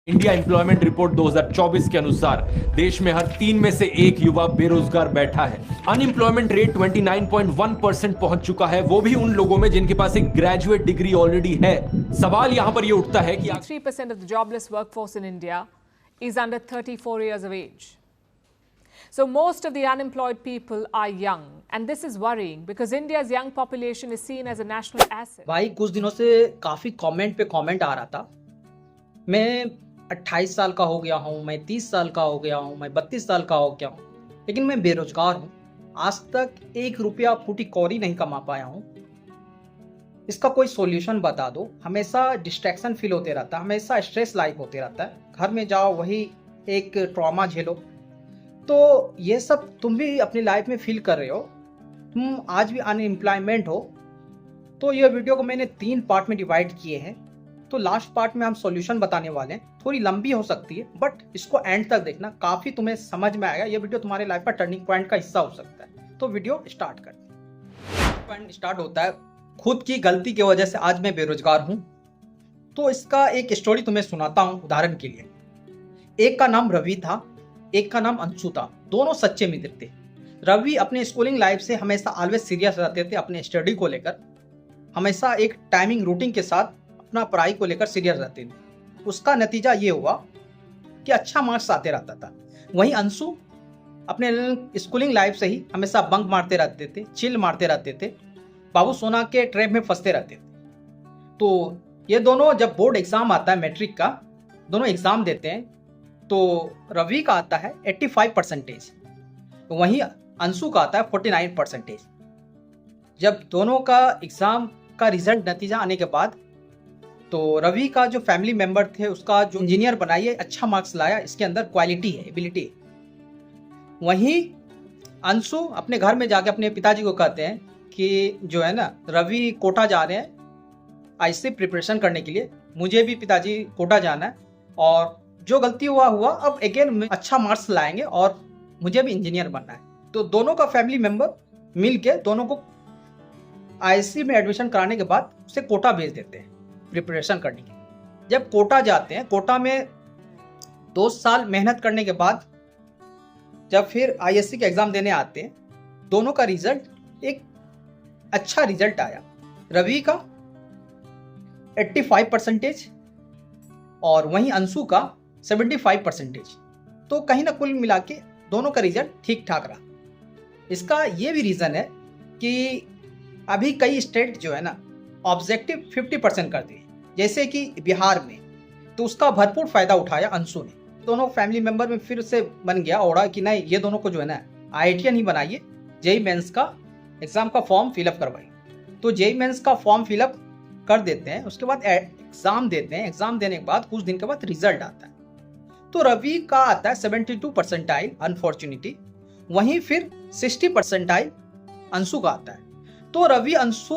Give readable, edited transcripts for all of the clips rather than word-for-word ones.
India employment report 2024 के अनुसार देश में हर 3 में से एक युवा बेरोजगार बैठा है। अनएम्प्लॉयमेंट रेट 29.1% पहुंच चुका है, वो भी उन लोगों में जिनके पास एक ग्रेजुएट डिग्री ऑलरेडी है। सवाल यहां पर ये उठता है कि 3% of the jobless workforce in India is under 34 years of age. So most of the unemployed people are young, and this is worrying because India's young population is seen as a national asset. भाई कुछ दिनों से काफ़ी comment पे comment आ रहा था। मैं 28 साल का हो गया हूँ, मैं 30 साल का हो गया हूँ, मैं 32 साल का हो गया हूँ, लेकिन मैं बेरोजगार हूँ। आज तक 1 रुपया फूटी कौड़ी नहीं कमा पाया हूँ। इसका कोई सॉल्यूशन बता दो। हमेशा डिस्ट्रैक्शन फील होते रहता है, हमेशा स्ट्रेस लाइफ होते रहता है। घर में जाओ वही एक ट्रॉमा झेलो। तो ये सब तुम भी अपनी लाइफ में फील कर रहे हो, तुम आज भी अनएम्प्लॉयमेंट हो। तो ये वीडियो को मैंने 3 पार्ट में डिवाइड किए हैं। तो लास्ट पार्ट में हम सॉल्यूशन बताने वाले हैं। थोड़ी लंबी हो सकती है, बट इसको एंड तक देखना, काफ़ी तुम्हें समझ में आएगा। ये वीडियो तुम्हारे लाइफ का टर्निंग पॉइंट का हिस्सा हो सकता है। तो वीडियो स्टार्ट करते हैं। पॉइंट स्टार्ट होता है, खुद की गलती की वजह से आज मैं बेरोजगार हूँ। तो इसका एक स्टोरी तुम्हें सुनाता हूँ उदाहरण के लिए। एक का नाम रवि था, एक का नाम अंशु था। दोनों सच्चे मित्र थे। रवि अपने स्कूलिंग लाइफ से हमेशा ऑलवेज सीरियस रहते थे अपने स्टडी को लेकर। हमेशा एक टाइमिंग रूटीन के साथ अपना पढ़ाई को लेकर सीरियस रहते थे। उसका नतीजा ये हुआ कि अच्छा मार्क्स आते रहता था। वहीं अंशु अपने स्कूलिंग लाइफ से ही हमेशा बंक मारते रहते थे, चिल मारते रहते थे, बाबू सोना के ट्रैप में फंसते रहते थे। तो ये दोनों जब बोर्ड एग्जाम आता है मैट्रिक का, दोनों एग्जाम देते हैं। तो रवि का आता है 85%, वहीं अंशु का आता है 49%। जब दोनों का एग्जाम का रिजल्ट नतीजा आने के बाद, तो रवि का जो फैमिली मेंबर थे, उसका जो इंजीनियर बनाइए, अच्छा मार्क्स लाया, इसके अंदर क्वालिटी है, एबिलिटी। वहीं अंशु अपने घर में जाके अपने पिताजी को कहते हैं कि जो है ना, रवि कोटा जा रहे हैं आईसी प्रिपरेशन करने के लिए, मुझे भी पिताजी कोटा जाना है, और जो गलती हुआ, अब अगेन अच्छा मार्क्स लाएंगे और मुझे भी इंजीनियर बनना है। तो दोनों का फैमिली मेंबर मिल के दोनों को आईसी में एडमिशन कराने के बाद उसे कोटा भेज देते हैं प्रिपरेशन करने के। जब कोटा जाते हैं, कोटा में 2 साल मेहनत करने के बाद जब फिर आईएससी के एग्जाम देने आते हैं, दोनों का रिजल्ट एक अच्छा रिजल्ट आया। रवि का 85% और वहीं अंशु का 75%। तो कहीं ना कुल मिला के दोनों का रिजल्ट ठीक ठाक रहा। इसका ये भी रीज़न है कि अभी कई स्टेट जो है ना, ऑब्जेक्टिव 50% कर दिए, जैसे कि बिहार में। तो उसका भरपूर फायदा उठाया अंशु ने। दोनों फैमिली मेंबर में फिर से बन गया ओड़ा कि नहीं, ये दोनों को जो है ना आईआईटी नहीं बनाइए, जेई मेंस का एग्जाम का फॉर्म फिलअप करवाइए। तो जेई मेंस का फॉर्म फिलअप कर देते हैं, उसके बाद एग्जाम देते हैं। एग्जाम देने के बाद कुछ दिन के बाद रिजल्ट आता है। तो रवि का आता है 72% अनफॉर्चुनेटली, वहीं फिर 60% अंशु का आता है। तो रवि अंशु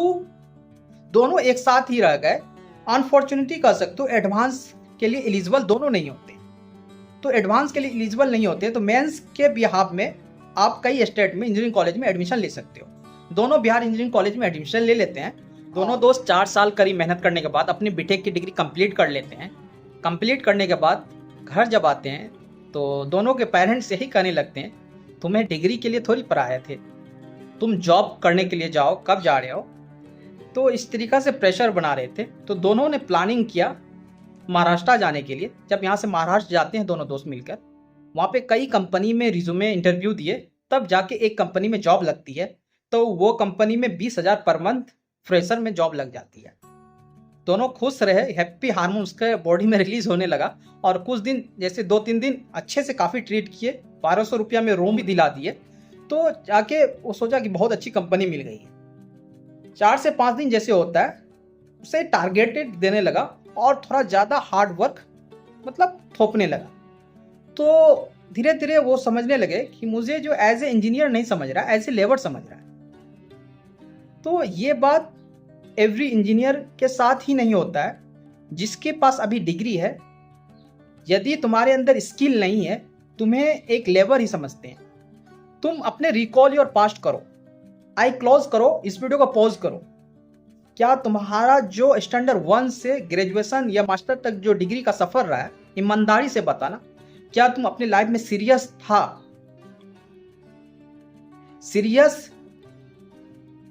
दोनों एक साथ ही रह गए। अनफॉर्चुनेटली कह सकते हो, एडवांस के लिए एलिजिबल दोनों नहीं होते। तो एडवांस के लिए एलिजिबल नहीं होते, तो मेंस के बिहाफ में आप कई स्टेट में इंजीनियरिंग कॉलेज में एडमिशन ले सकते हो। दोनों बिहार इंजीनियरिंग कॉलेज में एडमिशन ले लेते हैं। दोनों दोस्त 4 साल करीब मेहनत करने के बाद अपनी बीटेक की डिग्री कंप्लीट कर लेते हैं। कंप्लीट करने के बाद घर जब आते हैं, तो दोनों के पेरेंट्स यही कहने लगते हैं, तुम्हें डिग्री के लिए थोड़ी पढ़ाए थे, तुम जॉब करने के लिए जाओ, कब जा रहे हो। तो इस तरीक़ा से प्रेशर बना रहे थे। तो दोनों ने प्लानिंग किया महाराष्ट्र जाने के लिए। जब यहाँ से महाराष्ट्र जाते हैं दोनों दोस्त मिलकर, वहाँ पे कई कंपनी में रिज्यूमे इंटरव्यू दिए, तब जाके एक कंपनी में जॉब लगती है। तो वो कंपनी में 20,000 पर मंथ फ्रेशर में जॉब लग जाती है। दोनों खुश रहे, हैप्पी हार्मोन उसके बॉडी में रिलीज होने लगा। और कुछ दिन, जैसे 2-3 दिन अच्छे से काफ़ी ट्रीट किए, 1200 रुपया में रूम भी दिला दिए। तो जाके वो सोचा कि बहुत अच्छी कंपनी मिल गई है। 4 से 5 दिन जैसे होता है, उसे टारगेटेड देने लगा और थोड़ा ज़्यादा हार्ड वर्क मतलब थोपने लगा। तो धीरे धीरे वो समझने लगे कि मुझे जो एज ए इंजीनियर नहीं समझ रहा, एज ए लेबर समझ रहा है। तो ये बात एवरी इंजीनियर के साथ ही नहीं होता है। जिसके पास अभी डिग्री है, यदि तुम्हारे अंदर स्किल नहीं है, तुम्हें एक लेबर ही समझते हैं। तुम अपने रिकॉल योर पास्ट करो, आई क्लोज करो, इस वीडियो को पॉज करो। क्या तुम्हारा जो स्टैंडर्ड 1 से ग्रेजुएशन या मास्टर तक जो डिग्री का सफर रहा है, ईमानदारी से बताना, क्या तुम अपनी लाइफ में सीरियस था? सीरियस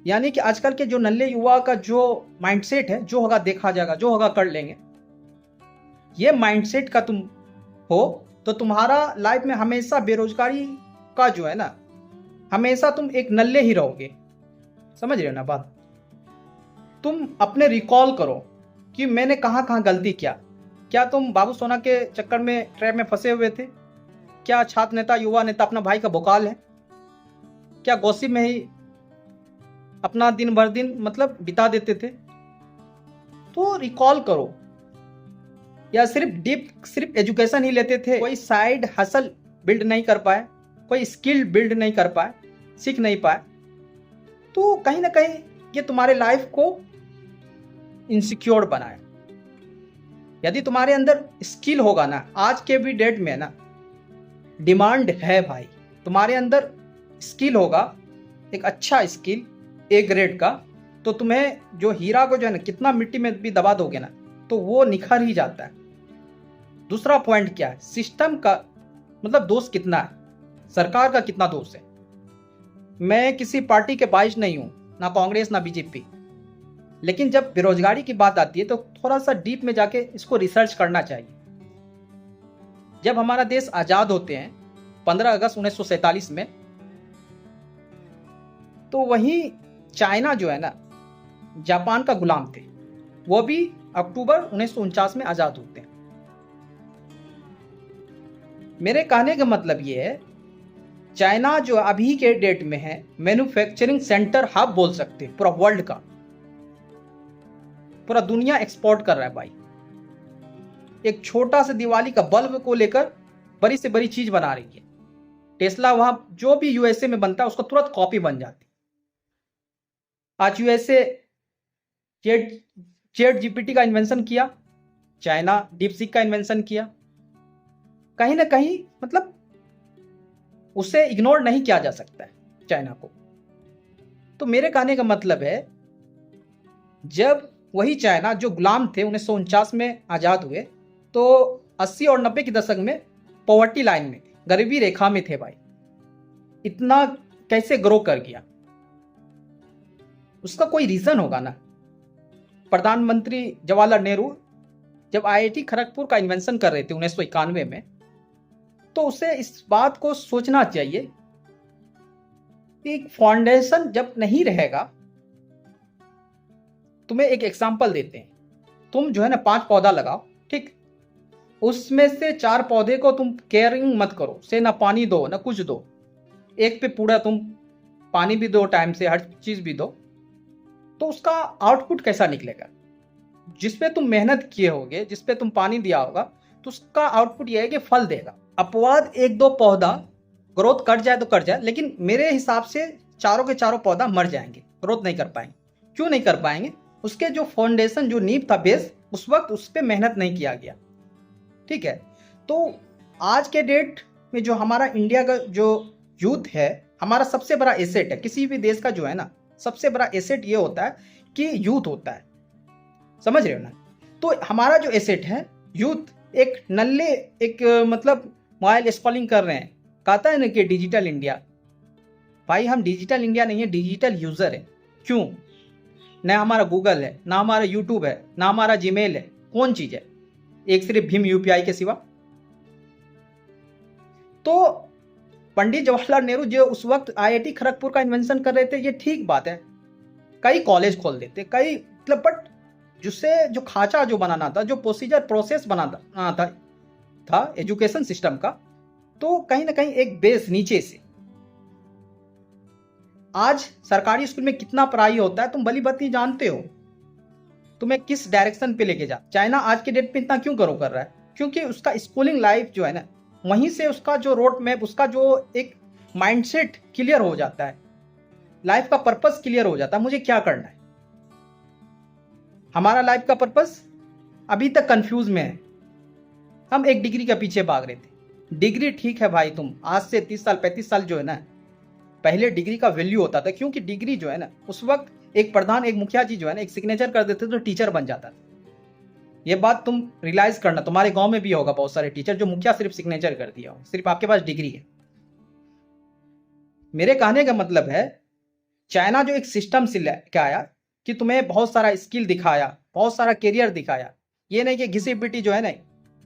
यानी कि आजकल के जो नल्ले युवा का जो माइंडसेट है, जो होगा देखा जाएगा, जो होगा कर लेंगे, ये माइंडसेट का तुम हो तो तुम्हारा लाइफ में हमेशा बेरोजगारी का जो है ना, हमेशा तुम एक नल्ले ही रहोगे। समझ रहे हो ना बात? तुम अपने रिकॉल करो कि मैंने कहाँ कहाँ गलती किया। क्या तुम बाबू सोना के चक्कर में ट्रैप में फंसे हुए थे? क्या छात्र नेता युवा नेता अपना भाई का भोकाल है? क्या गॉसिप में ही अपना दिन भर दिन मतलब बिता देते थे? तो रिकॉल करो। या सिर्फ एजुकेशन ही लेते थे, कोई साइड हसल बिल्ड नहीं कर पाए, कोई स्किल बिल्ड नहीं कर पाए, सीख नहीं पाए, तो कहीं ना कहीं ये तुम्हारे लाइफ को इनसिक्योर बनाए। यदि तुम्हारे अंदर स्किल होगा ना, आज के भी डेट में ना डिमांड है भाई, तुम्हारे अंदर स्किल होगा, एक अच्छा स्किल ए ग्रेड का, तो तुम्हें जो हीरा को जो है ना कितना मिट्टी में भी दबा दोगे ना तो वो निखर ही जाता है। दूसरा पॉइंट क्या है, सिस्टम का मतलब दोष कितना है, सरकार का कितना दोष है। मैं किसी पार्टी के बाइज नहीं हूं, ना कांग्रेस ना बीजेपी, लेकिन जब बेरोजगारी की बात आती है तो थोड़ा सा डीप में जाके इसको रिसर्च करना चाहिए। जब हमारा देश आजाद होते हैं 15 अगस्त 1947 में, तो वहीं चाइना जो है ना जापान का गुलाम थे, वो भी अक्टूबर 1949 में आजाद होते हैं। मेरे कहने का मतलब ये है, चाइना जो अभी के डेट में है मैन्युफैक्चरिंग सेंटर हब बोल सकते हैं पूरा वर्ल्ड का, पूरा दुनिया एक्सपोर्ट कर रहा है भाई। एक छोटा सा दिवाली का बल्ब को लेकर बड़ी से बड़ी चीज बना रही है। टेस्ला वहां जो भी यूएसए में बनता है उसका तुरंत कॉपी बन जाती। आज यूएसए चैट जीपीटी का इन्वेंशन किया, चाइना डीपसीक का इन्वेंशन किया। कहीं ना कहीं मतलब उसे इग्नोर नहीं किया जा सकता है चाइना को। तो मेरे कहने का मतलब है, जब वही चाइना जो गुलाम थे 1949 में आजाद हुए, तो 80 और 90 के दशक में पॉवर्टी लाइन में थे, गरीबी रेखा में थे भाई। इतना कैसे ग्रो कर गया, उसका कोई रीजन होगा ना। प्रधानमंत्री जवाहरलाल नेहरू जब आईआईटी खड़गपुर का इन्वेंशन कर रहे थे 1991 में, तो उसे इस बात को सोचना चाहिए कि फाउंडेशन जब नहीं रहेगा। तुम्हें एक एग्जांपल देते हैं, तुम जो है ना 5 पौधा लगाओ, ठीक, उसमें से 4 पौधे को तुम केयरिंग मत करो, से ना पानी दो ना कुछ दो, एक पे पूरा तुम पानी भी दो, टाइम से हर चीज भी दो, तो उसका आउटपुट कैसा निकलेगा? जिसपे तुम मेहनत किए होगे, जिसपे तुम पानी दिया होगा, तो उसका आउटपुट यह है कि फल देगा। अपवाद 1-2 पौधा ग्रोथ कर जाए तो कर जाए, लेकिन मेरे हिसाब से चारों के चारों पौधा मर जाएंगे, ग्रोथ नहीं कर पाएंगे। क्यों नहीं कर पाएंगे? उसके जो फाउंडेशन, जो नींव था, बेस, उस वक्त उस पर मेहनत नहीं किया गया। ठीक है, तो आज के डेट में जो हमारा इंडिया का जो यूथ है, हमारा सबसे बड़ा एसेट है। किसी भी देश का जो है ना सबसे बड़ा एसेट ये होता है कि यूथ होता है। समझ रहे हो ना? तो हमारा जो एसेट है यूथ, एक नल्ले एक मतलब मोबाइल स्क्रॉलिंग कर रहे हैं, कहता है ना कि डिजिटल इंडिया। भाई हम डिजिटल इंडिया नहीं है, डिजिटल यूजर है। क्यों? ना हमारा गूगल है, ना हमारा यूट्यूब है, ना हमारा जीमेल है। कौन चीज है? एक सिर्फ भीम यूपीआई के सिवा। तो पंडित जवाहरलाल नेहरू जो उस वक्त आईआईटी खड़गपुर का इन्वेंशन कर रहे थे, ये ठीक बात है, कई कॉलेज खोल देते, कई मतलब, बट जिससे जो खांचा जो बनाना था, जो प्रोसेस बनाना था एजुकेशन सिस्टम का, तो कहीं ना कहीं एक बेस नीचे से। आज सरकारी स्कूल में कितना पढ़ाई होता है तुम भली बात जानते हो, तुम्हें किस डायरेक्शन पे लेके जा। चाइना आज के डेट पे इतना क्यों ग्रो कर रहा है? क्योंकि उसका स्कूलिंग लाइफ जो है ना, वहीं से उसका जो रोड मैप, उसका जो एक माइंडसेट क्लियर हो जाता है, लाइफ का पर्पस क्लियर हो जाता है, मुझे क्या करना है। हमारा लाइफ का पर्पस अभी तक कंफ्यूज में है। हम एक डिग्री के पीछे भाग रहे थे। डिग्री ठीक है भाई, तुम आज से 30 साल 35 साल जो है ना, पहले डिग्री का वैल्यू होता था, क्योंकि डिग्री जो है ना उस वक्त एक प्रधान एक मुखिया जी जो है ना, एक सिग्नेचर कर देते तो टीचर बन जाता था। ये बात तुम रियलाइज करना, तुम्हारे गांव में भी होगा बहुत सारे टीचर जो मुखिया सिर्फ सिग्नेचर कर दिया हो, सिर्फ आपके पास डिग्री है। मेरे कहने का मतलब है, चाइना जो एक सिस्टम से लेके आया कि तुम्हें बहुत सारा स्किल दिखाया, बहुत सारा करियर दिखाया। ये नहीं कि घिसी पिटी जो है ना,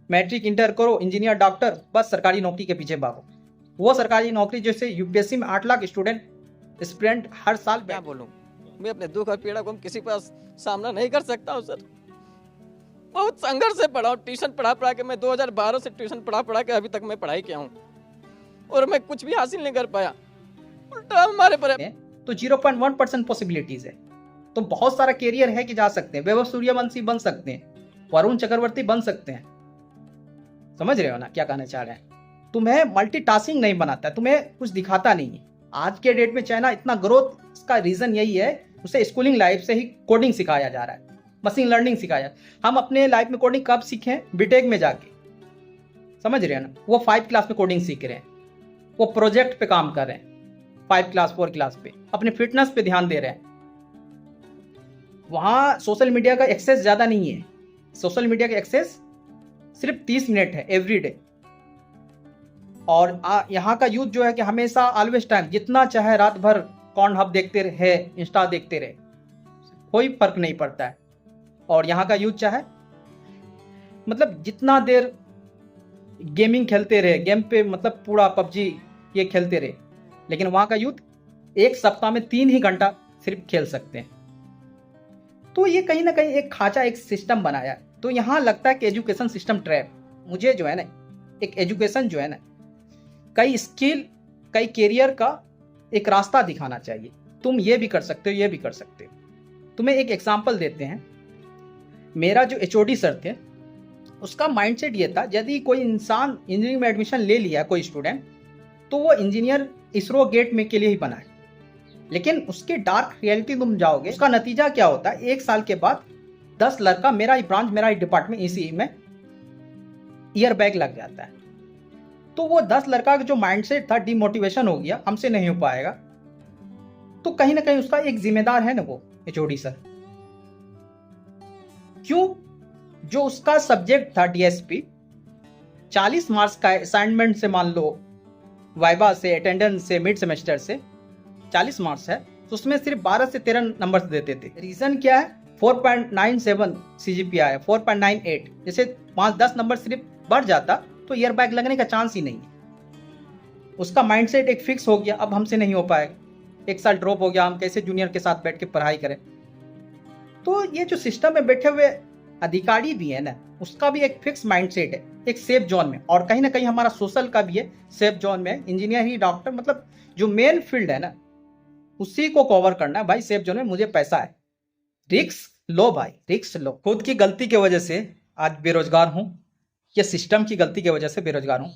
मैट्रिक इंटर करो, इंजीनियर डॉक्टर, बस सरकारी नौकरी के पीछे भागो। वो सरकारी नौकरी जैसे यूपीएससी में 8 लाख स्टूडेंट हर साल क्या बोलूं, मैं अपने दुख और पीड़ा को किसी के पास सामना नहीं कर सकता हूँ सर। बहुत संघर्ष से पढ़ा हूँ, ट्यूशन पढ़ा के मैं 2012 से ट्यूशन पढ़ा के अभी तक मैं पढ़ाई किया हूँ और मैं कुछ भी हासिल नहीं कर पाया, उल्टा हमारे पर। तो 0.1% पॉसिबिलिटीज है। तो बहुत सारा करियर है कि जा सकते हैं, वैभव सूर्यवंशी बन सकते हैं, वरुण चक्रवर्ती बन सकते हैं। समझ रहे हो ना क्या कहना चाह रहे हैं? तुम्हें मल्टीटास्किंग नहीं बनाता, तुम्हें कुछ दिखाता नहीं है। आज के डेट में चाइना इतना ग्रोथ, इसका रीजन यही है, उसे स्कूलिंग लाइफ से ही कोडिंग सिखाया जा रहा है, मशीन लर्निंग सिखाया। हम अपने लाइफ में कोडिंग कब सीखे? बीटेक में जाके। समझ रहे हो ना? वो 5 क्लास में कोडिंग सीख रहे हैं, वो प्रोजेक्ट पे काम कर रहे हैं 5 क्लास 4 क्लास पे, अपने फिटनेस पे ध्यान दे रहे हैं। वहां सोशल मीडिया का एक्सेस ज्यादा नहीं है, सोशल मीडिया का एक्सेस सिर्फ 30 मिनट है एवरी डे। और यहाँ का यूथ जो है कि हमेशा ऑलवेज टाइम, जितना चाहे रात भर कॉर्न हब देखते रहे, इंस्टा देखते रहे, कोई फर्क नहीं पड़ता है। और यहाँ का यूथ चाहे मतलब जितना देर गेमिंग खेलते रहे, गेम पे मतलब पूरा पबजी ये खेलते रहे, लेकिन वहाँ का यूथ एक सप्ताह में 3 ही घंटा सिर्फ खेल सकते हैं। तो ये कहीं ना कहीं एक खांचा, एक सिस्टम बनाया। तो यहाँ लगता है कि एजुकेशन सिस्टम ट्रैप। मुझे जो है ना, एक एजुकेशन जो है ना, कई स्किल, कई करियर का एक रास्ता दिखाना चाहिए। तुम ये भी कर सकते हो, ये भी कर सकते हो। तुम्हें एक एग्जांपल देते हैं। मेरा जो एचओडी सर थे, उसका माइंडसेट ये था, यदि कोई इंसान इंजीनियरिंग में एडमिशन ले लिया, कोई स्टूडेंट, तो वो इंजीनियर इसरो गेट में के लिए ही बना है। लेकिन उसके डार्क रियलिटी तुम जाओगे, उसका नतीजा क्या होता है? 1 साल के बाद 10 लड़का, मेरा ही ब्रांच, मेरा ही डिपार्टमेंट, इसी में ईयर बैग लग जाता है। तो वो 10 लड़का का जो माइंडसेट था, डिमोटिवेशन हो गया, हमसे नहीं हो पाएगा। तो कहीं ना कहीं उसका एक जिम्मेदार है ना वो एचओडी सर। क्यों? जो उसका सब्जेक्ट था डीएसपी, 40 मार्क्स का असाइनमेंट से, मान लो वाइवा से, अटेंडेंस से, मिड सेमेस्टर से 40 मार्क्स है, तो उसमें सिर्फ 12 से 13 नंबर देते थे। रीजन क्या है? 4.97 सीजीपीए है, 4.98। जैसे 5-10 नंबर सिर्फ बढ़ जाता तो ईयर बैग लगने का चांस ही नहीं है। उसका माइंडसेट एक फिक्स हो गया, अब हमसे नहीं हो पाएगा, 1 साल ड्रॉप हो गया, हम कैसे जूनियर के साथ बैठ के पढ़ाई करें। तो ये जो सिस्टम में बैठे हुए अधिकारी भी है ना, उसका भी एक फिक्स माइंडसेट है, एक सेफ जोन में। और कहीं ना कहीं हमारा सोशल का भी है, सेफ जोन में। इंजीनियर ही, डॉक्टर, मतलब जो मेन फील्ड है ना, उसी को कवर करना है भाई। सेफ जोन में मुझे पैसा है, रिस्क लो भाई, रिस्क लो। खुद की गलती की वजह से आज बेरोजगार हूं, या सिस्टम की गलती की वजह से बेरोजगार हूं।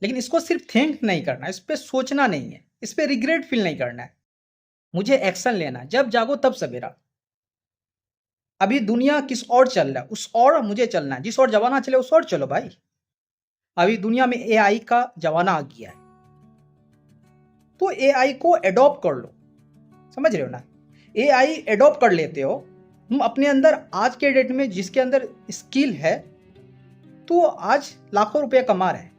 लेकिन इसको सिर्फ थिंक नहीं करना, इस पर सोचना नहीं है, इस पर रिग्रेट फील नहीं करना है। मुझे एक्शन लेना, जब जागो तब सवेरा। अभी दुनिया किस और चल रहा है, उस और मुझे चलना है। जिस और जमाना चले उस और चलो भाई। अभी दुनिया में एआई का जमाना आ गया है, तो एआई को एडॉप्ट कर लो। समझ रहे हो ना? एआई एडॉप्ट कर लेते हो तुम अपने अंदर। आज के डेट में जिसके अंदर स्किल है, तो आज लाखों रुपए कमा रहे हैं।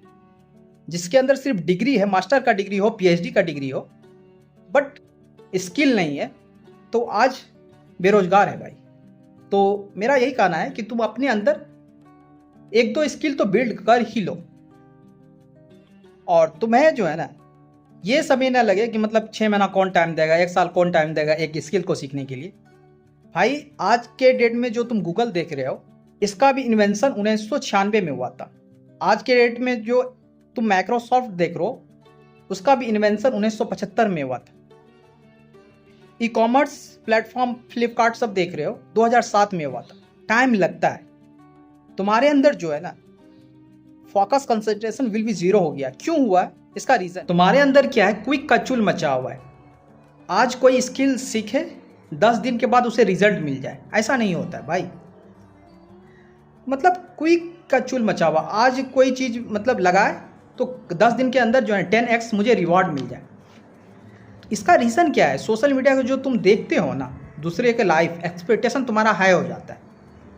जिसके अंदर सिर्फ डिग्री है, मास्टर का डिग्री हो, पीएचडी का डिग्री हो, बट स्किल नहीं है, तो आज बेरोजगार है भाई। तो मेरा यही कहना है कि तुम अपने अंदर 1-2 स्किल तो बिल्ड कर ही लो। और तुम्हें जो है ना, ये समय ना लगे कि मतलब 6 महीना कौन टाइम देगा, 1 साल कौन टाइम देगा एक स्किल को सीखने के लिए। भाई आज के डेट में जो तुम गूगल देख रहे हो, इसका भी इन्वेंशन 1996 में हुआ था। आज के डेट में जो तुम माइक्रोसॉफ्ट देख रहे हो, उसका भी इन्वेंशन 1975 में हुआ था। ई कॉमर्स प्लेटफॉर्म फ्लिपकार्ट सब देख रहे हो, 2007 में हुआ था। टाइम लगता है। तुम्हारे अंदर जो है ना, फोकस कंसंट्रेशन विल बी 0 हो गया। क्यों हुआ है? इसका रीजन तुम्हारे अंदर क्या है, क्विक का चूल मचा हुआ है। आज कोई स्किल सीखे, 10 दिन के बाद उसे रिजल्ट मिल जाए, ऐसा नहीं होता है भाई। मतलब क्विक का चूल मचा हुआ। आज कोई चीज मतलब लगाए तो 10 दिन के अंदर जो है 10x मुझे रिवॉर्ड मिल जाए। इसका रीज़न क्या है? सोशल मीडिया को जो तुम देखते हो ना, दूसरे के लाइफ एक्सपेक्टेशन तुम्हारा हाई हो जाता है,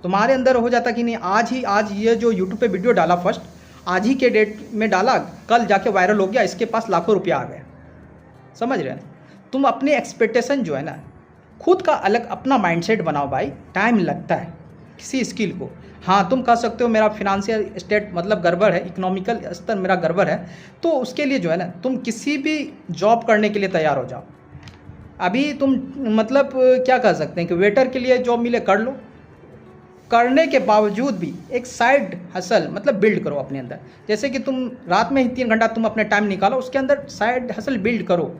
तुम्हारे अंदर हो जाता कि नहीं आज ये जो यूट्यूब पे वीडियो डाला फर्स्ट, आज ही के डेट में डाला, कल जाके वायरल हो गया, इसके पास लाखों रुपया आ गया। समझ रहे हैं? तुम अपनी एक्सपेक्टेशन जो है ना, खुद का अलग अपना माइंडसेट बनाओ भाई। टाइम लगता है किसी स्किल को। हाँ, तुम कह सकते हो मेरा फिनेंशियल स्टेट मतलब गड़बड़ है, इकोनॉमिकल स्तर मेरा गड़बड़ है, तो उसके लिए जो है ना तुम किसी भी जॉब करने के लिए तैयार हो जाओ। अभी तुम मतलब क्या कह सकते हैं कि वेटर के लिए जॉब मिले कर लो, करने के बावजूद भी एक साइड हसल मतलब बिल्ड करो अपने अंदर। जैसे कि तुम रात में ही 3 घंटा तुम अपने टाइम निकालो, उसके अंदर साइड हसल बिल्ड करो।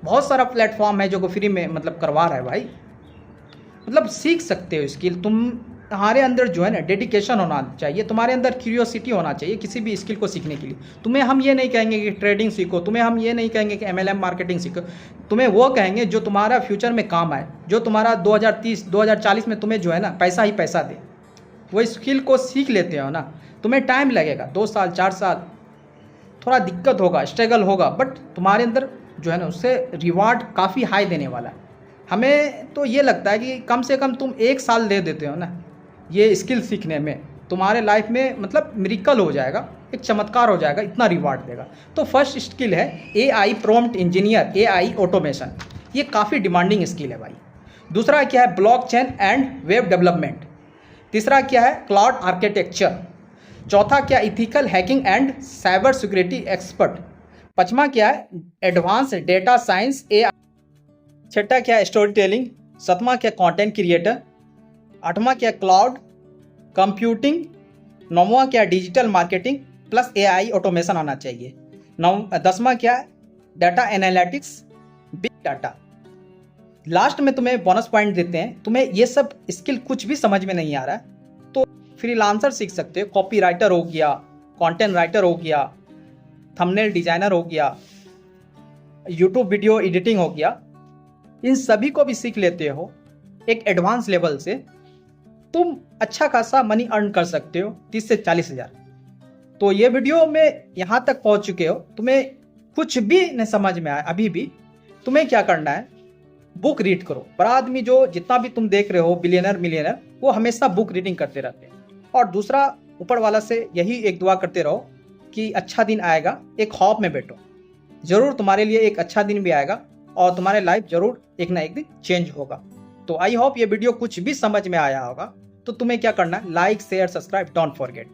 बहुत सारा प्लेटफॉर्म है जो फ्री में मतलब करवा रहा है भाई, मतलब सीख सकते हो स्किल। तुम्हारे अंदर जो है ना डेडिकेशन होना चाहिए, तुम्हारे अंदर क्यूरियोसिटी होना चाहिए किसी भी स्किल को सीखने के लिए। तुम्हें हम ये नहीं कहेंगे कि ट्रेडिंग सीखो, तुम्हें हम ये नहीं कहेंगे कि MLM मार्केटिंग सीखो, तुम्हें वो कहेंगे जो तुम्हारा फ्यूचर में काम आए, जो तुम्हारा 2030 2040 में तुम्हें जो है ना पैसा ही पैसा दे। वो स्किल को सीख लेते हो ना, तुम्हें टाइम लगेगा 2 साल 4 साल, थोड़ा दिक्कत होगा, स्ट्रगल होगा, बट तुम्हारे अंदर जो है ना उससे रिवार्ड काफ़ी हाई देने वाला है। हमें तो ये लगता है कि कम से कम तुम 1 साल दे देते हो ना ये स्किल सीखने में, तुम्हारे लाइफ में मतलब मिरेकल हो जाएगा, एक चमत्कार हो जाएगा, इतना रिवार्ड देगा। तो फर्स्ट स्किल है AI prompt engineer, AI automation. ये काफ़ी डिमांडिंग स्किल है भाई। दूसरा क्या है ब्लॉकचेन एंड वेब डेवलपमेंट। तीसरा क्या है क्लाउड आर्किटेक्चर। चौथा क्या ethical hacking and cyber security expert. पांचवा क्या है एडवांस डेटा साइंस AI। छठा क्या है स्टोरी टेलिंग। सातवां क्या कंटेंट क्रिएटर। आठवां क्या क्लाउड कंप्यूटिंग। नौवां क्या digital marketing plus AI automation आना चाहिए। 10वां क्या है data analytics big data. Last में तुम्हें बोनस पॉइंट देते हैं, तुम्हें ये सब स्किल कुछ भी समझ में नहीं आ रहा है तो फ्रीलांसर सीख सकते हो, कॉपी राइटर हो गया, कंटेंट राइटर हो गया, थंबनेल डिजाइनर हो गया, यूट्यूब वीडियो एडिटिंग हो गया। इन सभी को भी सीख लेते हो एक एडवांस लेवल से, तुम अच्छा खासा मनी अर्न कर सकते हो 30 से 40 हज़ार। तो ये वीडियो में यहाँ तक पहुँच चुके हो, तुम्हें कुछ भी नहीं समझ में आया अभी भी, तुम्हें क्या करना है बुक रीड करो। बड़ा आदमी जो जितना भी तुम देख रहे हो बिलियनर मिलियनर, वो हमेशा बुक रीडिंग करते रहते हैं। और दूसरा ऊपर वाला से यही एक दुआ करते रहो कि अच्छा दिन आएगा, एक ख्वाब में बैठो, ज़रूर तुम्हारे लिए एक अच्छा दिन भी आएगा और तुम्हारे लाइफ ज़रूर एक ना एक दिन चेंज होगा। तो आई होप ये वीडियो कुछ भी समझ में आया होगा। तो तुम्हें क्या करना है like share subscribe don't forget.